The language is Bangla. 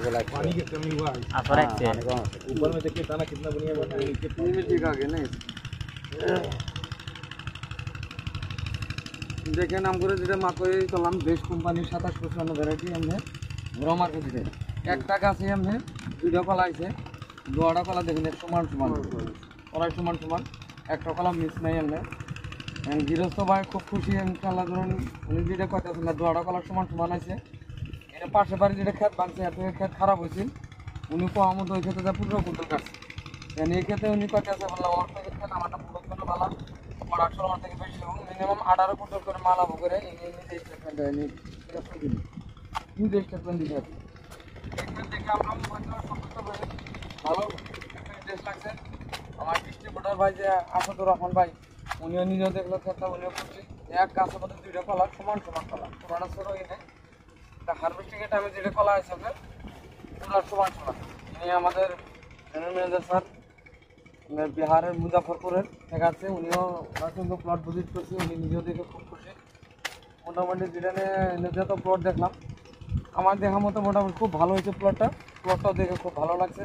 पानी की कमी हुआ है। ऊपर में देखिए दाना कितना बढ़िया बना है, नीचे पानी में ठीक आ गया नहीं। देखें नाम করে যেটা মাত্রই করলাম বেস্ট কোম্পানির 2755 ভ্যারাইটি এমনি বড় মার্কেটে একটা গাছে এমনি দুইটা কলা আছে, দুটা কলা দেখেন সমান সমান কলাই সমান সমান, একটা কলা মিস নাই এমনি। গৃহস্থ ভাই খুব খুশি ইনশাআল্লাহ। ধরুন উনি যেটা কইতেছেন না দুটা কলা সমান সমান আছে, এটা পাশে বাড়ি যেটা ক্ষেত বানছে এত ক্ষেত খারাপ হয়েছে, উনি কম মতো ওই ক্ষেত্রে 15 কুইন্টাল কাটছে। এই ক্ষেত্রে উনি কইতেছে বললাম ওর থেকে ক্ষেত আমারটা পুরো ভালো, প্রোডাকশন আমার থেকে বেশি এবং মিনিমাম 18 কুইন্টাল করে মাল আবু করে নিজে স্টেটমেন্ট দেয়, নিজে স্টেটমেন্ট দিতে হবে। এখান থেকে আমরা সন্তুষ্ট হয়ে ভালো ইন্টারেস্ট লাগছে। আমার ডিস্ট্রিবিউটর ভাই যে আসাদুর রহমান ভাই, উনিও নিজেও দেখলো ক্ষেতটা, উনিও করছে এক গাছের মধ্যে দুইটা কলা সমান সমান কলা, পুরাটা ছোটো নেই। হারভেস্টিংয়ের টাইমে যেটা কলা আছে আপনার পুরা সমান সমান। ইনি আমাদের জেনারেল ম্যানেজার স্যার বিহারের মুজাফরপুরের থেকে আছে, উনিও কিন্তু প্লট ভিজিট করছে, উনি নিজেও দেখে খুব খুশি। মোটামুটি যেটা নিয়ে তো প্লট দেখলাম আমার দেখা মতো মোটামুটি খুব ভালো হয়েছে প্লটটাও দেখে খুব ভালো লাগছে।